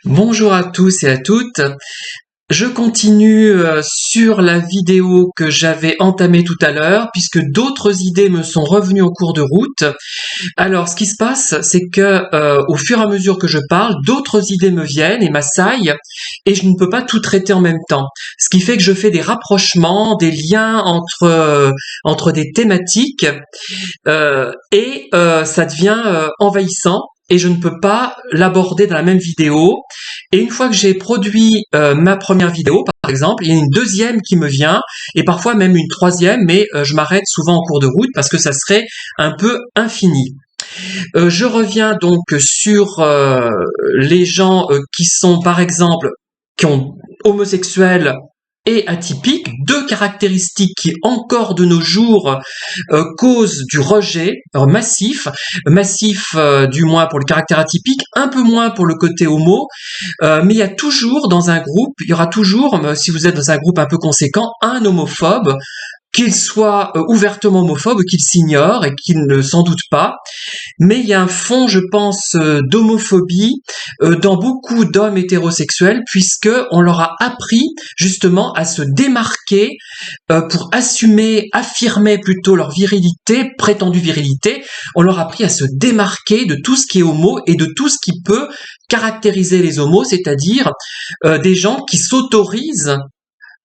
Bonjour à tous et à toutes. Je continue sur la vidéo que j'avais entamée tout à l'heure, puisque d'autres idées me sont revenues en cours de route. Alors, ce qui se passe, c'est que au fur et à mesure que je parle, d'autres idées me viennent et m'assaillent, et je ne peux pas tout traiter en même temps. Ce qui fait que je fais des rapprochements, des liens entre des thématiques, ça devient envahissant. Et je ne peux pas l'aborder dans la même vidéo. Et une fois que j'ai produit ma première vidéo, par exemple, il y a une deuxième qui me vient, et parfois même une troisième, mais je m'arrête souvent en cours de route parce que ça serait un peu infini. Je reviens donc sur les gens qui sont, par exemple, qui ont homosexuels et atypiques, deux caractéristiques qui encore de nos jours causent du rejet massif du moins pour le caractère atypique, un peu moins pour le côté homo, mais il y a toujours dans un groupe, il y aura toujours, si vous êtes dans un groupe un peu conséquent, un homophobe, qu'il soit ouvertement homophobe, qu'il s'ignore et qu'il ne s'en doute pas. Mais il y a un fond, je pense, d'homophobie dans beaucoup d'hommes hétérosexuels, puisque on leur a appris justement à se démarquer pour affirmer plutôt leur virilité, prétendue virilité. On leur a appris à se démarquer de tout ce qui est homo et de tout ce qui peut caractériser les homos, c'est-à-dire des gens qui s'autorisent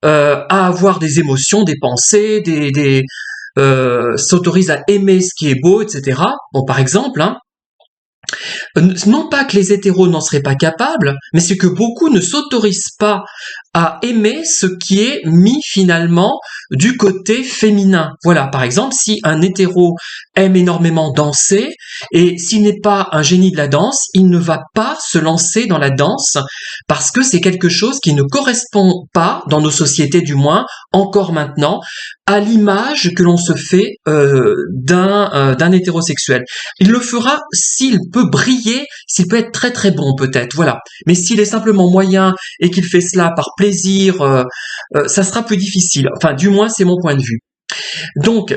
à avoir des émotions, des pensées, s'autorisent à aimer ce qui est beau, etc. Bon, par exemple, non pas que les hétéros n'en seraient pas capables, mais c'est que beaucoup ne s'autorisent pas à aimer ce qui est mis finalement du côté féminin. Voilà, par exemple, si un hétéro aime énormément danser, et s'il n'est pas un génie de la danse, il ne va pas se lancer dans la danse, parce que c'est quelque chose qui ne correspond pas, dans nos sociétés du moins, encore maintenant, à l'image que l'on se fait d'un hétérosexuel. Il le fera s'il peut briller, s'il peut être très très bon peut-être, voilà. Mais s'il est simplement moyen et qu'il fait cela par plaisir, ça sera plus difficile. Enfin, du moins, c'est mon point de vue. Donc,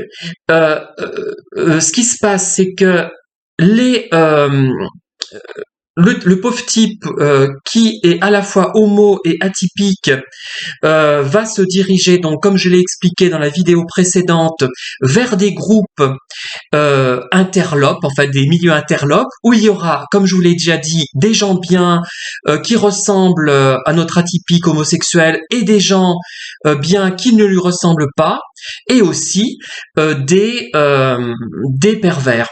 ce qui se passe, c'est que le pauvre type qui est à la fois homo et atypique va se diriger, donc comme je l'ai expliqué dans la vidéo précédente, vers des groupes interlopes, enfin des milieux interlopes, où il y aura, comme je vous l'ai déjà dit, des gens bien qui ressemblent à notre atypique homosexuel et des gens bien qui ne lui ressemblent pas, et aussi des pervers.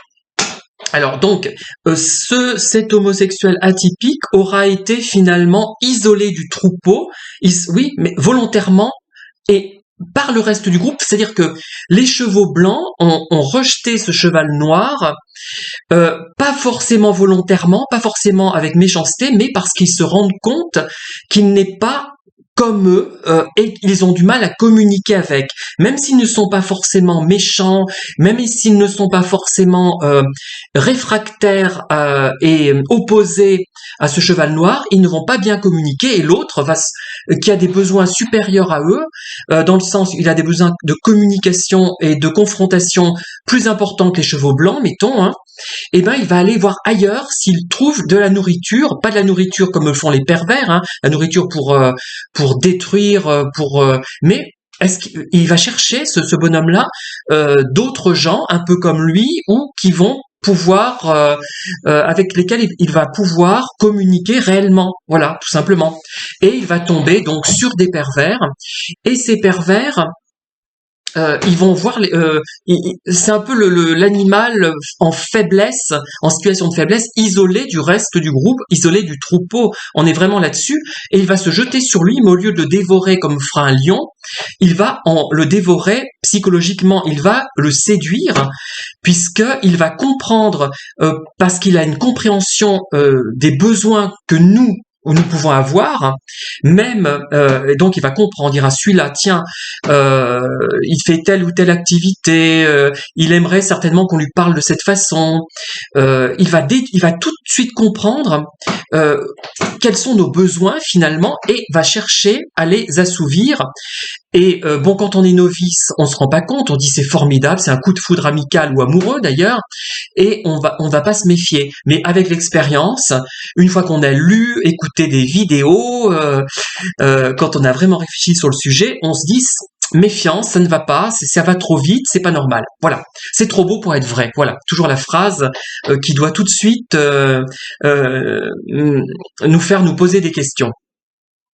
Alors donc, cet homosexuel atypique aura été finalement isolé du troupeau, oui, mais volontairement et par le reste du groupe, c'est-à-dire que les chevaux blancs ont rejeté ce cheval noir, pas forcément volontairement, pas forcément avec méchanceté, mais parce qu'ils se rendent compte qu'il n'est pas comme eux, et ils ont du mal à communiquer avec. Même s'ils ne sont pas forcément méchants, même s'ils ne sont pas forcément réfractaires et opposés à ce cheval noir, ils ne vont pas bien communiquer, et l'autre qui a des besoins supérieurs à eux, dans le sens il a des besoins de communication et de confrontation plus importants que les chevaux blancs, mettons, eh ben il va aller voir ailleurs s'il trouve de la nourriture, pas de la nourriture comme le font les pervers, la nourriture pour détruire, mais est-ce qu'il va chercher ce bonhomme-là d'autres gens un peu comme lui ou qui vont pouvoir avec lesquels il va pouvoir communiquer réellement, voilà, tout simplement. Et il va tomber donc sur des pervers, et ces pervers ils vont voir c'est un peu l'animal en faiblesse, en situation de faiblesse, isolé du reste du groupe, isolé du troupeau. On est vraiment là-dessus, et il va se jeter sur lui, mais au lieu de le dévorer comme fera un lion, il va le dévorer psychologiquement, il va le séduire, puisqu'il va comprendre, parce qu'il a une compréhension des besoins que nous pouvons avoir, même, et donc il va comprendre, il dira celui-là, tiens, il fait telle ou telle activité, il aimerait certainement qu'on lui parle de cette façon, il va tout de suite comprendre quels sont nos besoins finalement et va chercher à les assouvir. Et bon, quand on est novice, on se rend pas compte, on dit c'est formidable, c'est un coup de foudre amical ou amoureux d'ailleurs, et on va pas se méfier. Mais avec l'expérience, une fois qu'on a lu, écouté des vidéos, quand on a vraiment réfléchi sur le sujet, on se dit méfiance, ça ne va pas, ça va trop vite, c'est pas normal. Voilà, c'est trop beau pour être vrai. Voilà, toujours la phrase qui doit tout de suite nous faire nous poser des questions.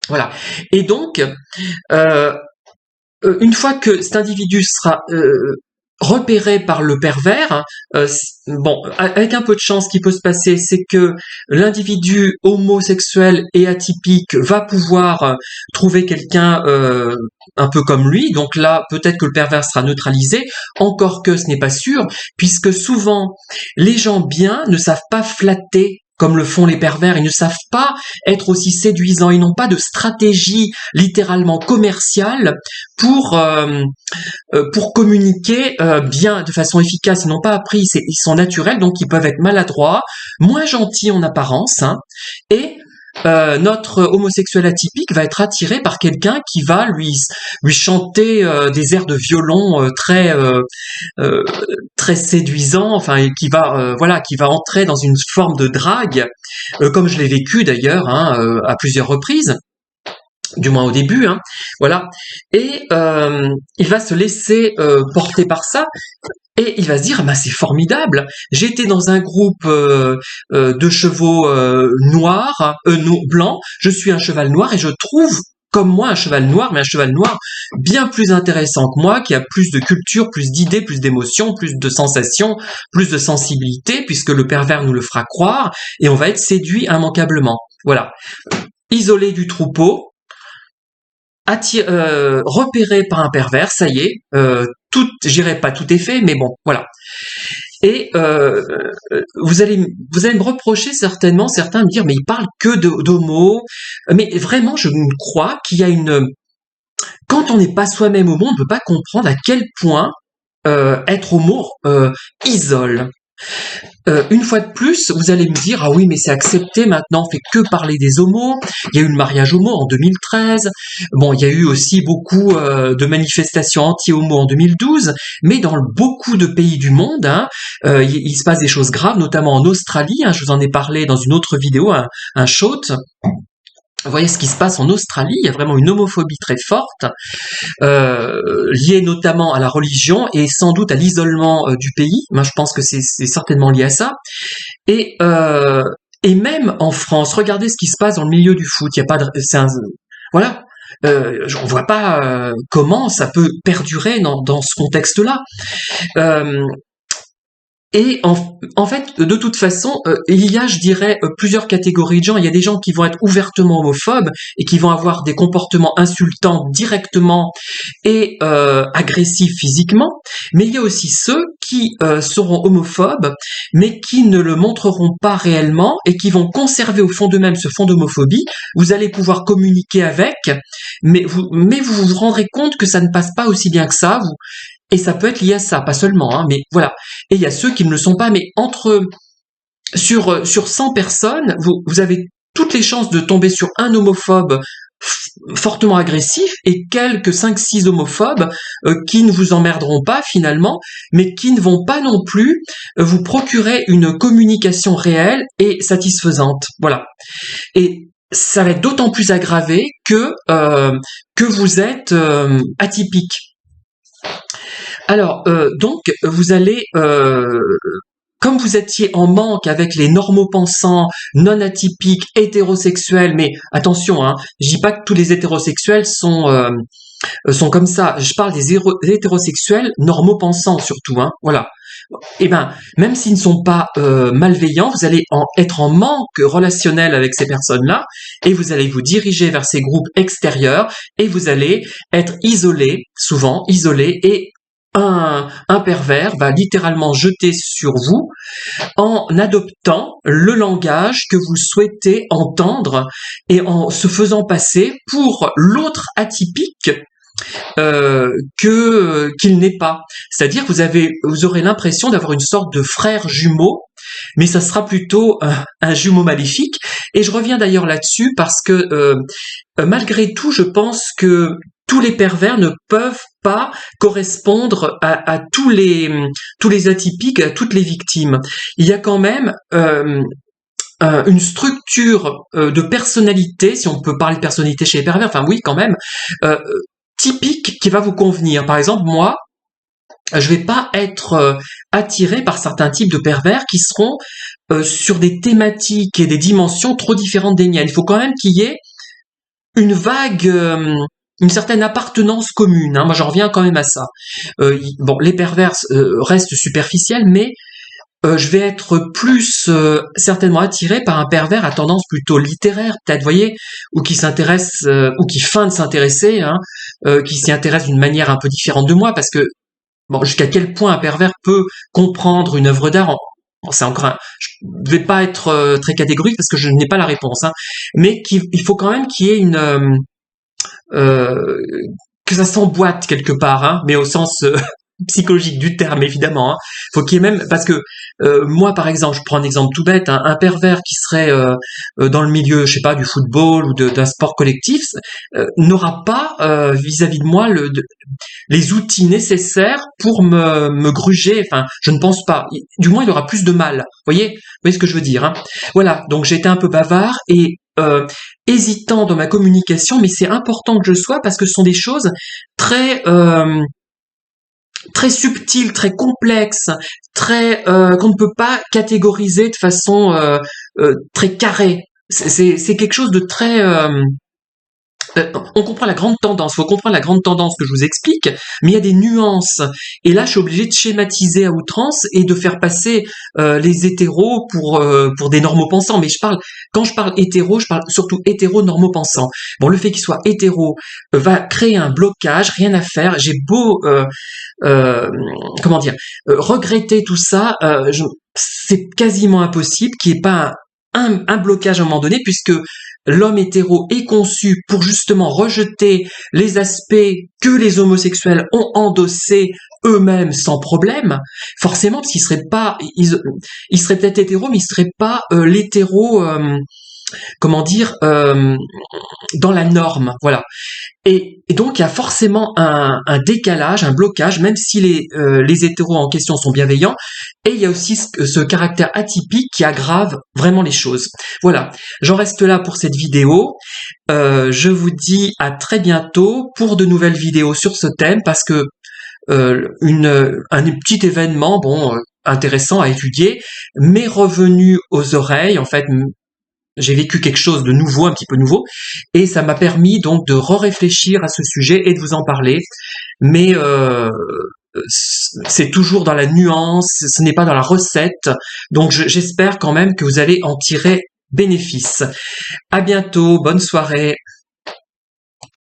Voilà. Et donc, une fois que cet individu sera repéré par le pervers, bon, avec un peu de chance, ce qui peut se passer, c'est que l'individu homosexuel et atypique va pouvoir trouver quelqu'un un peu comme lui. Donc là, peut-être que le pervers sera neutralisé, encore que ce n'est pas sûr, puisque souvent, les gens bien ne savent pas flatter comme le font les pervers, ils ne savent pas être aussi séduisants, ils n'ont pas de stratégie littéralement commerciale pour communiquer bien, de façon efficace. Ils n'ont pas appris, ils sont naturels, donc ils peuvent être maladroits, moins gentils en apparence, hein, et notre homosexuel atypique va être attiré par quelqu'un qui va lui chanter des airs de violon très séduisants, enfin qui va entrer dans une forme de drague, comme je l'ai vécu d'ailleurs à plusieurs reprises, du moins au début, hein, voilà, et il va se laisser porter par ça. Et il va se dire, bah, c'est formidable, j'ai été dans un groupe de chevaux blancs, je suis un cheval noir et je trouve comme moi un cheval noir, mais un cheval noir bien plus intéressant que moi, qui a plus de culture, plus d'idées, plus d'émotions, plus de sensations, plus de sensibilité, puisque le pervers nous le fera croire, et on va être séduit immanquablement. Voilà. Isolé du troupeau, repéré par un pervers, ça y est, j'irai pas tout est fait, mais bon, voilà. Et vous allez me reprocher certainement, certains me dire, mais il parle que d'homo, mais vraiment, je crois qu'il y a quand on n'est pas soi-même homo, on ne peut pas comprendre à quel point être homo isole. Une fois de plus, vous allez me dire, ah oui, mais c'est accepté maintenant, on fait que parler des homos. Il y a eu le mariage homo en 2013. Bon, il y a eu aussi beaucoup de manifestations anti-homo en 2012. Mais dans beaucoup de pays du monde, il se passe des choses graves, notamment en Australie. Je vous en ai parlé dans une autre vidéo, un short. Vous voyez ce qui se passe en Australie, il y a vraiment une homophobie très forte, liée notamment à la religion et sans doute à l'isolement du pays. Moi, je pense que c'est certainement lié à ça. Et même en France, regardez ce qui se passe dans le milieu du foot. Il y a pas voilà. On voit pas comment ça peut perdurer dans ce contexte-là. Et en fait, de toute façon, il y a, je dirais, plusieurs catégories de gens. Il y a des gens qui vont être ouvertement homophobes et qui vont avoir des comportements insultants directement et agressifs physiquement. Mais il y a aussi ceux qui seront homophobes, mais qui ne le montreront pas réellement et qui vont conserver au fond d'eux-mêmes ce fond d'homophobie. Vous allez pouvoir communiquer avec, mais vous vous rendrez compte que ça ne passe pas aussi bien que ça. Et ça peut être lié à ça, pas seulement, mais voilà. Et il y a ceux qui ne le sont pas, mais sur 100 personnes, vous avez toutes les chances de tomber sur un homophobe fortement agressif et quelques 5-6 homophobes qui ne vous emmerderont pas finalement, mais qui ne vont pas non plus vous procurer une communication réelle et satisfaisante. Voilà. Et ça va être d'autant plus aggravé que vous êtes atypique. Alors, donc, vous allez, comme vous étiez en manque avec les normaux-pensants, non-atypiques, hétérosexuels, mais attention, je dis pas que tous les hétérosexuels sont comme ça. Je parle des hétérosexuels normaux-pensants surtout, voilà. Et ben, même s'ils ne sont pas malveillants, vous allez être en manque relationnel avec ces personnes-là, et vous allez vous diriger vers ces groupes extérieurs, et vous allez être souvent isolé, et un pervers va littéralement jeter sur vous en adoptant le langage que vous souhaitez entendre et en se faisant passer pour l'autre atypique qu'il n'est pas. C'est-à-dire que vous aurez l'impression d'avoir une sorte de frère jumeau, mais ça sera plutôt un jumeau maléfique. Et je reviens d'ailleurs là-dessus parce que malgré tout, je pense que tous les pervers ne peuvent pas correspondre à tous les atypiques, à toutes les victimes. Il y a quand même une structure de personnalité, si on peut parler de personnalité chez les pervers, enfin oui quand même, euh, typique qui va vous convenir. Par exemple, moi, je vais pas être attiré par certains types de pervers qui seront sur des thématiques et des dimensions trop différentes des miennes. Il faut quand même qu'il y ait une vague, une certaine appartenance commune. Hein. Moi, j'en reviens quand même à ça. Bon, les pervers restent superficiels, mais je vais être plus certainement attiré par un pervers à tendance plutôt littéraire, peut-être, vous voyez, ou qui s'intéresse, ou qui feint de s'intéresser, hein, qui s'y intéresse d'une manière un peu différente de moi, parce que bon, jusqu'à quel point un pervers peut comprendre une œuvre d'art, c'est encore je ne vais pas être très catégorique parce que je n'ai pas la réponse, hein, mais il faut quand même qu'il y ait euh, que ça s'emboîte quelque part, hein, mais au sens psychologique du terme évidemment. Hein. Faut qu'il y ait même parce que moi par exemple, je prends un exemple tout bête, hein, un pervers qui serait dans le milieu, je sais pas, du football ou d'un sport collectif, n'aura pas vis-à-vis de moi les outils nécessaires pour me gruger. Enfin, je ne pense pas. Du moins, il aura plus de mal. Vous voyez ce que je veux dire, hein. Voilà. Donc j'ai été un peu bavard et hésitant dans ma communication, mais c'est important que je le sois parce que ce sont des choses très très subtil, très complexe, très qu'on ne peut pas catégoriser de façon très carrée. C'est quelque chose de très on comprend la grande tendance, faut comprendre la grande tendance que je vous explique, mais il y a des nuances. Et là, je suis obligé de schématiser à outrance et de faire passer les hétéros pour des normaux-pensants. Mais quand je parle hétéro, je parle surtout hétéro-normaux-pensants. Bon, le fait qu'il soit hétéro va créer un blocage, rien à faire. J'ai beau, comment dire, regretter tout ça, c'est quasiment impossible qu'il n'y ait pas un blocage à un moment donné, puisque l'homme hétéro est conçu pour justement rejeter les aspects que les homosexuels ont endossés eux-mêmes sans problème, forcément, parce qu'ils seraient pas, ils seraient peut-être hétéros, mais ils seraient pas l'hétéro, comment dire, dans la norme, voilà. Et donc il y a forcément un décalage, un blocage, même si les hétéros en question sont bienveillants, et il y a aussi ce caractère atypique qui aggrave vraiment les choses. Voilà, j'en reste là pour cette vidéo. Je vous dis à très bientôt pour de nouvelles vidéos sur ce thème, parce que un petit événement, bon, intéressant à étudier, m'est revenu aux oreilles, en fait. J'ai vécu quelque chose de nouveau, un petit peu nouveau, et ça m'a permis donc de réfléchir à ce sujet et de vous en parler. Mais c'est toujours dans la nuance, ce n'est pas dans la recette. Donc j'espère quand même que vous allez en tirer bénéfice. À bientôt, bonne soirée.